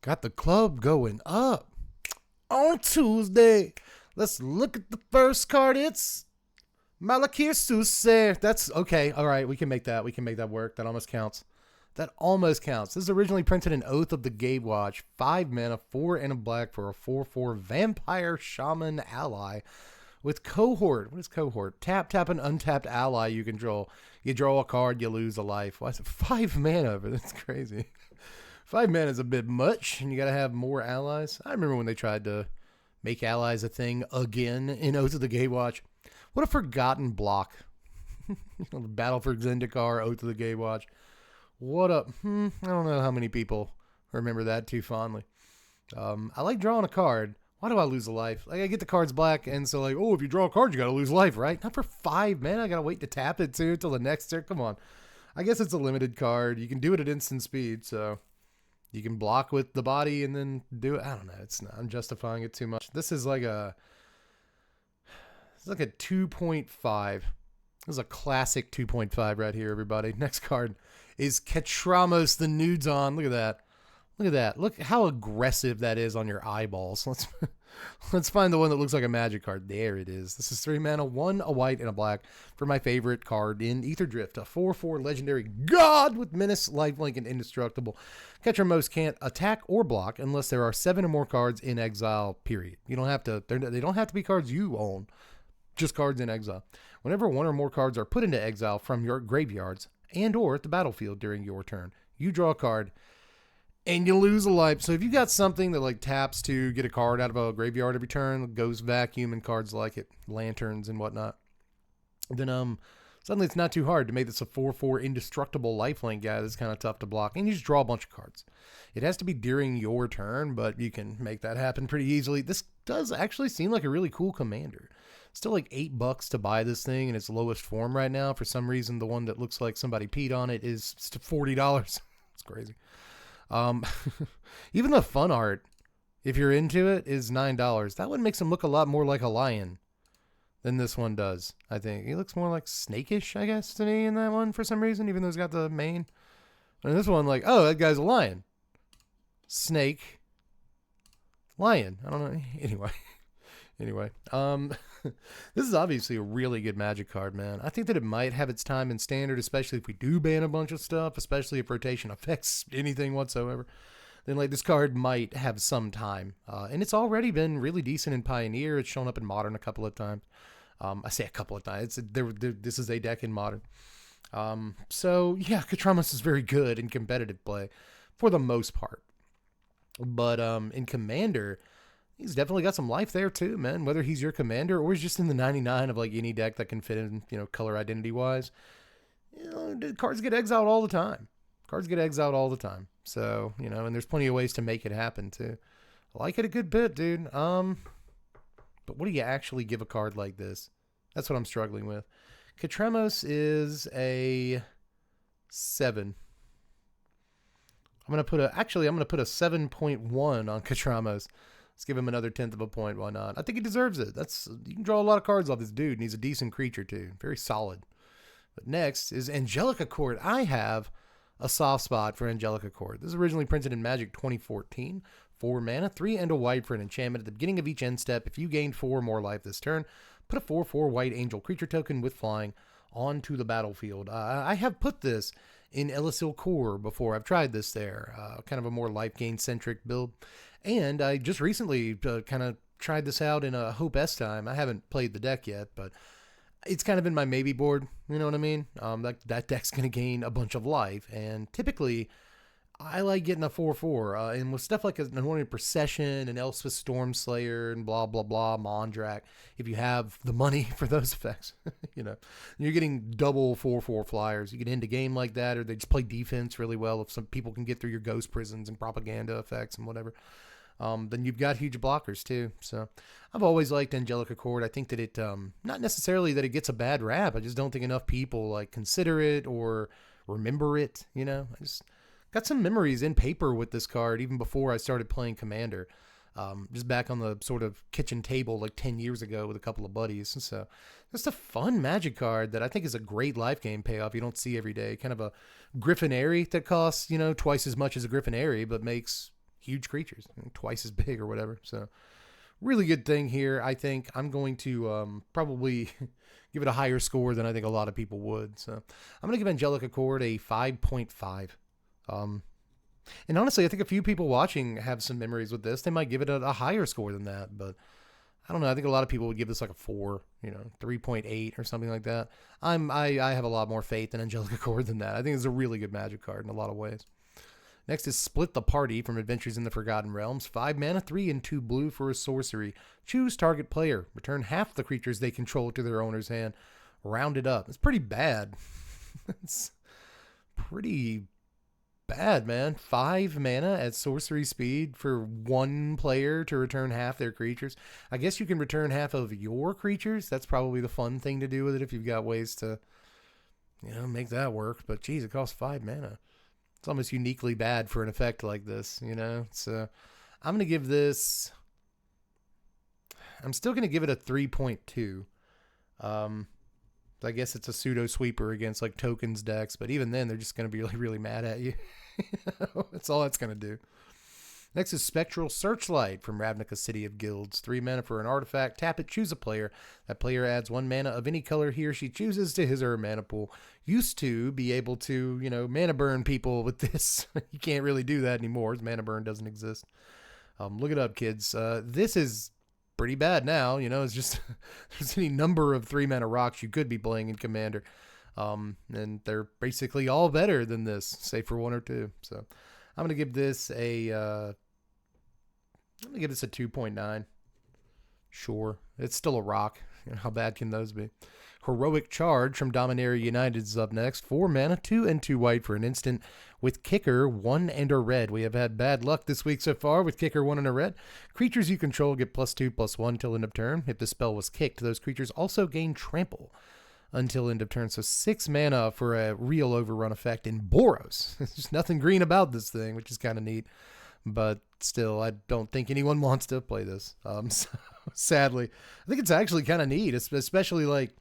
Got the club going up on Tuesday. Let's look at the first card. It's Malakiris. That's okay. All right, we can make that. We can make that work. That almost counts. That almost counts. This is originally printed in Oath of the Gatewatch. 5 mana, 4 and a black for a 4/4 vampire shaman ally with cohort. What is cohort? Tap an untapped ally you control. You draw a card, you lose a life. Why is it 5 mana? That's crazy. 5 mana is a bit much, and you got to have more allies. I remember when they tried to make allies a thing again in Oath of the Gatewatch. What a forgotten block. Battle for Zendikar, Oath of the Gatewatch. What up? I don't know how many people remember that too fondly. I like drawing a card. Why do I lose a life? Like, I get the cards black, and so like, oh, if you draw a card, you gotta lose life, right? Not for 5 mana. I gotta wait to tap it too until the next turn. Come on. I guess it's a limited card. You can do it at instant speed, so you can block with the body and then do it. I don't know. It's not. I'm justifying it too much. This is like a 2.5. This is a classic 2.5 right here, everybody. Next card is Katramos the Nudes on. Look at that. Look at that. Look how aggressive that is on your eyeballs. Let's find the one that looks like a magic card. There it is. This is 3 mana, 1, a white, and a black for my favorite card in Ether Drift. A 4/4 legendary god with menace, lifelink, and indestructible. Katramos can't attack or block unless there are 7 or more cards in exile, period. You don't have to, they don't have to be cards you own. Just cards in exile. Whenever 1 or more cards are put into exile from your graveyards and or at the battlefield during your turn, you draw a card and you lose a life. So if you got something that like taps to get a card out of a graveyard every turn, goes vacuum and cards like it, lanterns and whatnot, then suddenly it's not too hard to make this a 4/4 indestructible lifelink guy that's kind of tough to block, and you just draw a bunch of cards. It has to be during your turn, but you can make that happen pretty easily. This does actually seem like a really cool commander. Still like $8 to buy this thing in its lowest form right now. For some reason, the one that looks like somebody peed on it is $40. It's crazy. Even the fun art, if you're into it, is $9. That one makes him look a lot more like a lion than this one does, I think. He looks more like snakish, I guess, to me in that one for some reason, even though he's got the mane. And this one, like, oh, that guy's a lion. Snake. Lion. I don't know. Anyway, this is obviously a really good Magic card, man. I think that it might have its time in Standard, especially if we do ban a bunch of stuff, especially if rotation affects anything whatsoever. Then like this card might have some time, and it's already been really decent in Pioneer. It's shown up in Modern a couple of times. I say a couple of times. This is a deck in Modern. So yeah, Katramos is very good in competitive play for the most part, but in Commander, he's definitely got some life there too, man. Whether he's your commander or he's just in the 99 of like any deck that can fit in, color identity wise. Cards get exiled all the time. So, and there's plenty of ways to make it happen too. I like it a good bit, dude. But what do you actually give a card like this? That's what I'm struggling with. Katramos is a 7. I'm going to put a 7.1 on Katramos. Let's give him another 1/10 of a point. Why not? I think he deserves it. You can draw a lot of cards off this dude, and he's a decent creature too. Very solid. But next is Angelica Court. I have a soft spot for Angelica Court. This is originally printed in Magic 2014. 4 mana, 3 and a white for an enchantment. At the beginning of each end step, if you gain 4 or more life this turn, put a 4/4 white angel creature token with flying onto the battlefield. I have put this in Elysil Core before. I've tried this there. Kind of a more life gain centric build. And I just recently kind of tried this out in a Hope S time. I haven't played the deck yet, but it's kind of in my maybe board. You know what I mean? That deck's going to gain a bunch of life. And typically, I like getting a 4/4. And with stuff like an Anointed Procession and Elspeth Stormslayer and blah, blah, blah, Mondrak, if you have the money for those effects, you're getting double 4/4 flyers. You get into game like that, or they just play defense really well. If some people can get through your ghost prisons and propaganda effects and whatever. Then you've got huge blockers too. So I've always liked Angelica Court. I think that it, not necessarily that it gets a bad rap. I just don't think enough people like consider it or remember it. I just got some memories in paper with this card even before I started playing Commander. Just back on the sort of kitchen table like 10 years ago with a couple of buddies. And so just a fun Magic card that I think is a great life game payoff you don't see every day. Kind of a Griffin Airy that costs, twice as much as a Griffin Airy, but makes huge creatures, twice as big or whatever. So really good thing here. I think I'm going to probably give it a higher score than I think a lot of people would. So I'm going to give Angelic Accord a 5.5. And honestly, I think a few people watching have some memories with this. They might give it a higher score than that, but I don't know. I think a lot of people would give this like a 4, 3.8 or something like that. I have a lot more faith in Angelic Accord than that. I think it's a really good Magic card in a lot of ways. Next is Split the Party from Adventures in the Forgotten Realms. 5 mana, 3 and 2 blue for a sorcery. Choose target player. Return half the creatures they control to their owner's hand. Round it up. It's pretty bad. It's pretty bad, man. 5 mana at sorcery speed for 1 player to return half their creatures. I guess you can return half of your creatures. That's probably the fun thing to do with it if you've got ways to, make that work. But geez, it costs 5 mana. It's almost uniquely bad for an effect like this, So I'm going to give this, I'm still going to give it a 3.2. I guess it's a pseudo sweeper against like tokens decks, but even then they're just going to be really, really mad at you. That's all that's going to do. Next is Spectral Searchlight from Ravnica City of Guilds. 3 mana for an artifact. Tap it, choose a player. That player adds 1 mana of any color he or she chooses to his or her mana pool. Used to be able to, mana burn people with this. You can't really do that anymore. Mana burn doesn't exist. Look it up, kids. This is pretty bad now. It's just there's any number of 3 mana rocks you could be playing in Commander. And they're basically all better than this, save for 1 or 2. So I'm going to give this a 2.9. Sure. It's still a rock. How bad can those be? Heroic Charge from Dominaria United is up next. 4 mana, 2 and 2 white for an instant with Kicker, 1 and a red. We have had bad luck this week so far with Kicker, 1 and a red. Creatures you control get +2/+1 till end of turn. If the spell was kicked, those creatures also gain Trample until end of turn. So 6 mana for a real overrun effect in Boros. There's just nothing green about this thing, which is kind of neat. But still, I don't think anyone wants to play this. So, sadly, I think it's actually kind of neat, especially like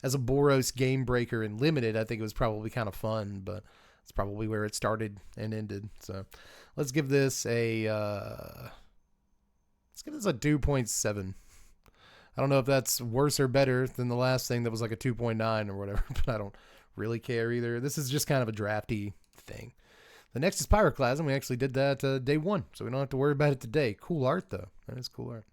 as a Boros game breaker in Limited. I think it was probably kind of fun, but it's probably where it started and ended. So let's give this a 2.7. I don't know if that's worse or better than the last thing that was like a 2.9 or whatever, but I don't really care either. This is just kind of a drafty thing. The next is Pyroclasm. We actually did that day 1, so we don't have to worry about it today. Cool art, though. That is cool art.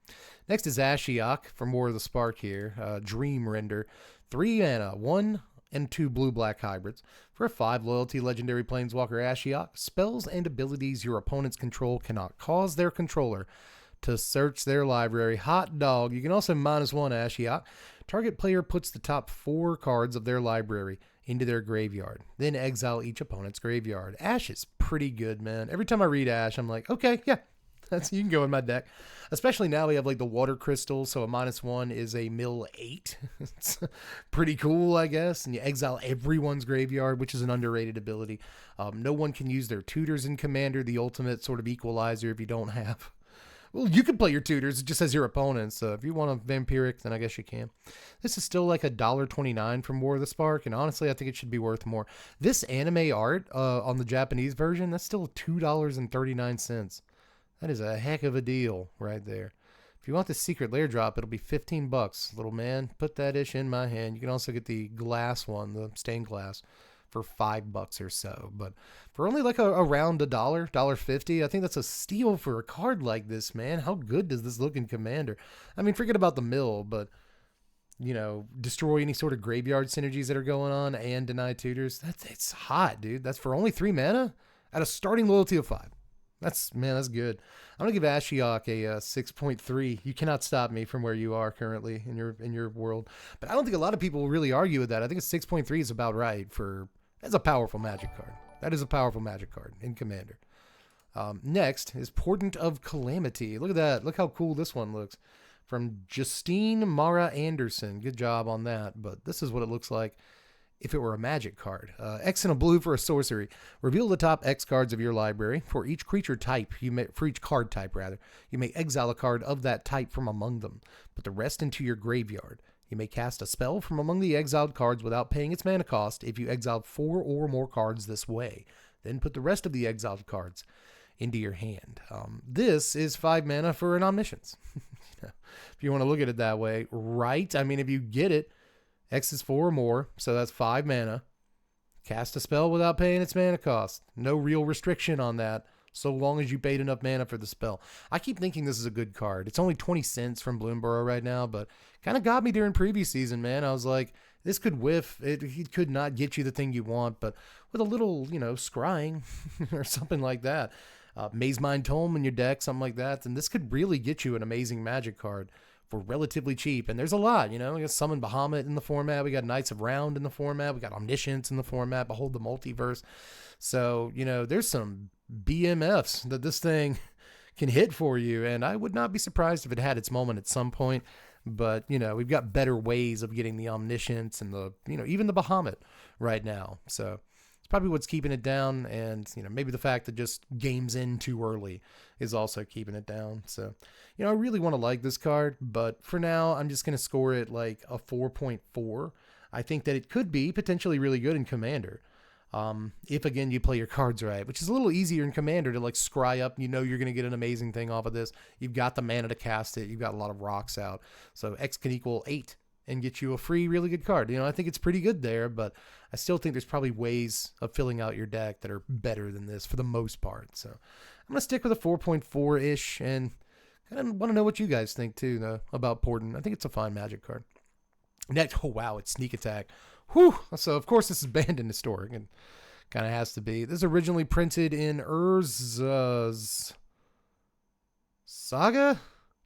Next is Ashok from War of the Spark here. Dream Render. 3 mana, 1 and 2 blue-black hybrids. For a 5 loyalty legendary planeswalker Ashok, spells and abilities your opponents control cannot cause their controller to search their library. Hot dog. You can also -1 Ashok. Target player puts the top 4 cards of their library into their graveyard. Then exile each opponent's graveyard. Ash is pretty good, man. Every time I read Ash, I'm like, okay, yeah, you can go in my deck. Especially now we have like the water crystal, so a -1 is a mill 8. It's pretty cool, I guess. And you exile everyone's graveyard, which is an underrated ability. No one can use their tutors in Commander, the ultimate sort of equalizer if you don't have. Well, you can play your tutors. It just says your opponents. So if you want a vampiric, then I guess you can. This is still like $1.29 from War of the Spark, and honestly, I think it should be worth more. This anime art on the Japanese version, that's still $2.39. That is a heck of a deal right there. If you want the secret lair drop, it'll be $15, little man. Put that ish in my hand. You can also get the glass one, the stained glass, for $5 or so. But for only like around $1.50, I think that's a steal for a card like this, man. How good does this look in Commander? I mean, forget about the mill, but destroy any sort of graveyard synergies that are going on and deny tutors. It's hot, dude. That's for only 3 mana at a starting loyalty of 5. That's good. I'm gonna give Ashok a 6.3. You cannot stop me from where you are currently in your world. But I don't think a lot of people will really argue with that. I think a 6.3 is about right that's a powerful Magic card. That is a powerful Magic card in Commander. Next is Portent of Calamity. Look at that. Look how cool this one looks. From Justine Mara Anderson. Good job on that. But this is what it looks like if it were a Magic card. X and a blue for a sorcery. Reveal the top X cards of your library. For each creature type, for each card type, you may exile a card of that type from among them. Put the rest into your graveyard. You may cast a spell from among the exiled cards without paying its mana cost if you exiled 4 or more cards this way. Then put the rest of the exiled cards into your hand. This is 5 mana for an Omniscience. If you want to look at it that way, right? I mean, if you get it, X is 4 or more, so that's 5 mana. Cast a spell without paying its mana cost. No real restriction on that, so long as you paid enough mana for the spell. I keep thinking this is a good card. It's only 20 cents from Bloomburrow right now, but kind of got me during previous season, man. I was like, this could whiff. It could not get you the thing you want, but with a little, scrying or something like that, Maze Mind Tome in your deck, something like that, then this could really get you an amazing Magic card for relatively cheap. And there's a lot, we got Summon Bahamut in the format. We got Knights of Round in the format. We got Omniscience in the format. Behold the Multiverse. So, there's some BMFs that this thing can hit for you. And I would not be surprised if it had its moment at some point. But, we've got better ways of getting the Omniscience and the, even the Bahamut right now. So it's probably what's keeping it down. And, maybe the fact that just game's in too early is also keeping it down. So, I really want to like this card, but for now, I'm just going to score it like a 4.4. I think that it could be potentially really good in Commander. If again, you play your cards right, which is a little easier in Commander to like scry up, you're going to get an amazing thing off of this. You've got the mana to cast it. You've got a lot of rocks out. So X can equal 8 and get you a free, really good card. I think it's pretty good there, but I still think there's probably ways of filling out your deck that are better than this for the most part. So I'm going to stick with a 4.4-ish and kind of want to know what you guys think too, though, about Portent. I think it's a fine Magic card. Next, oh wow, it's Sneak Attack. Whew. So of course this is banned in Historic and kind of has to be. This is originally printed in Urza's Saga?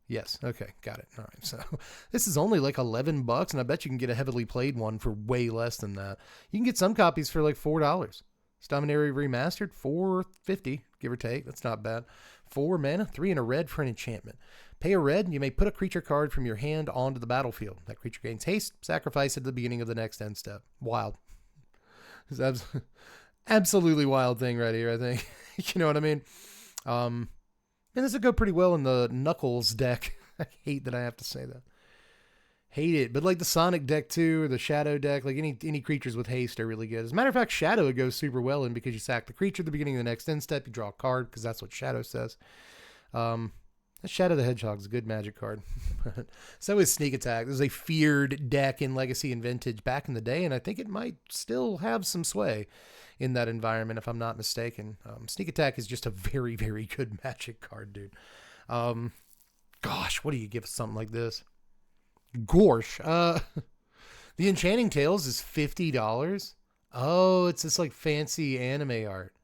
Yes. Okay. Got it. All right. So this is only like $11, and I bet you can get a heavily played one for way less than that. You can get some copies for like $4. Dominaria Remastered, $4.50, give or take. That's not bad. 4 mana, 3 and a red for an enchantment. Pay a red, and you may put a creature card from your hand onto the battlefield. That creature gains haste, sacrifice it at the beginning of the next end step. Wild. It's absolutely wild thing right here, I think. You know what I mean? And this would go pretty well in the Knuckles deck. I hate that I have to say that. Hate it. But like the Sonic deck too, or the Shadow deck, like any creatures with haste are really good. As a matter of fact, Shadow would go super well in because you sack the creature at the beginning of the next end step, you draw a card because that's what Shadow says. Shadow the Hedgehog is a good Magic card. So is Sneak Attack. This is a feared deck in Legacy and Vintage back in the day, and I think it might still have some sway in that environment if I'm not mistaken. Sneak Attack is just a very, very good Magic card, dude. Gosh, what do you give something like this? Gorsh. The Enchanting Tales is $50. Oh, it's this like fancy anime art.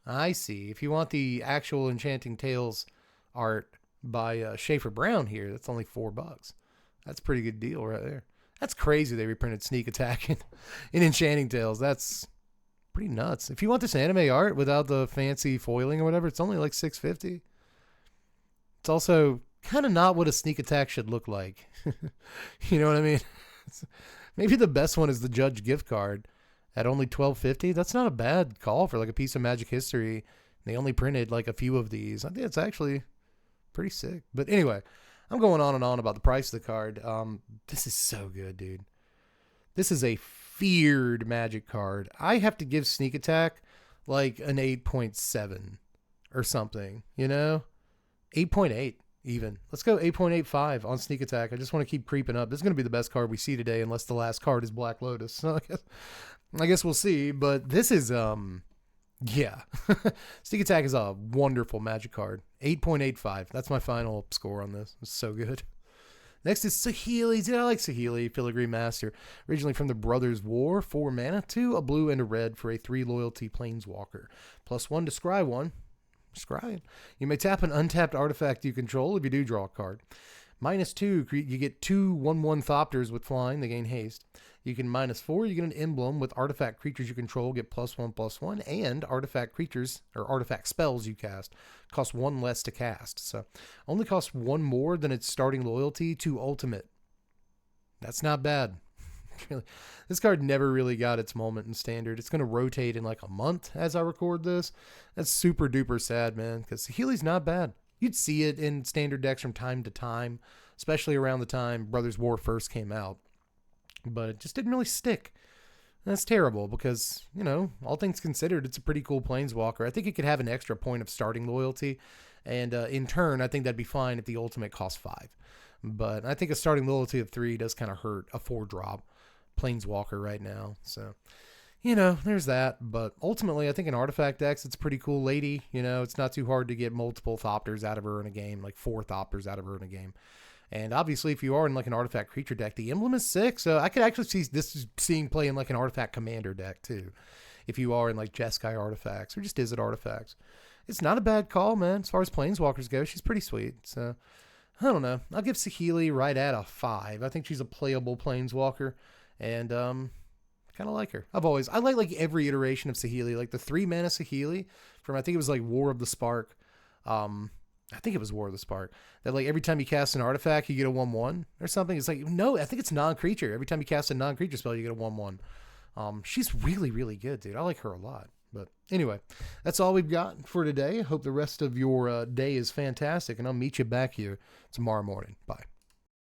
I see. If you want the actual Enchanting Tales art by Schaefer Brown here, that's only $4. That's a pretty good deal right there. That's crazy they reprinted Sneak Attack in Enchanting Tales. That's pretty nuts. If you want this anime art without the fancy foiling or whatever, it's only like $6.50. It's also kind of not what a Sneak Attack should look like. You know what I mean? Maybe the best one is the Judge gift card at only $12.50. That's not a bad call for like a piece of Magic history. They only printed like a few of these. I think it's actually pretty sick. But anyway, I'm going on and on about the price of the card. This is so good, dude. This is a feared Magic card. I have to give Sneak Attack like an 8.7 or something, 8.8 even. Let's go 8.85 on Sneak Attack. I just want to keep creeping up. This is going to be the best card we see today unless the last card is Black Lotus. So I guess we'll see. But this is, yeah. Sneak Attack is a wonderful Magic card. 8.85. That's my final score on this. It's so good. Next is Saheeli. Dude, I like Saheeli, Filigree Master. Originally from the Brothers War. 4 mana, 2, a blue, and a red for a 3 loyalty Planeswalker. +1 to scry 1. Scry it. You may tap an untapped artifact you control if you do draw a card. -2, you get 2 1/1 Thopters with flying. They gain haste. You can -4, you get an emblem with artifact creatures you control, get +1/+1, and artifact creatures or artifact spells you cast cost 1 less to cast. So only costs 1 more than its starting loyalty to ultimate. That's not bad. This card never really got its moment in Standard. It's going to rotate in like a month as I record this. That's super duper sad, man, because Saheeli's not bad. You'd see it in Standard decks from time to time, especially around the time Brothers War first came out. But it just didn't really stick. That's terrible because, you know, all things considered, it's a pretty cool Planeswalker. I think it could have an extra point of starting loyalty. And in turn, I think that'd be fine if the ultimate costs 5. But I think a starting loyalty of 3 does kind of hurt a 4-drop Planeswalker right now. So, you know, there's that. But ultimately, I think in Artifact decks, it's a pretty cool lady. You know, it's not too hard to get multiple Thopters out of her in a game, like 4 Thopters out of her in a game. And obviously, if you are in like an Artifact creature deck, the emblem is 6. So I could actually see this seeing play in like an Artifact commander deck too. If you are in like Jeskai artifacts or just Izzet artifacts. It's not a bad call, man. As far as Planeswalkers go, she's pretty sweet. So I don't know. I'll give Saheeli right at a 5. I think she's a playable Planeswalker. And kind of like her. I like every iteration of Saheeli. Like the 3 mana Saheeli from, I think it was like War of the Spark. I think it was War of the Spark. That like every time you cast an artifact, you get a 1/1 or something. It's like, no, I think it's non-creature. Every time you cast a non-creature spell, you get a 1/1. She's really, really good, dude. I like her a lot. But anyway, that's all we've got for today. I hope the rest of your day is fantastic, and I'll meet you back here tomorrow morning. Bye.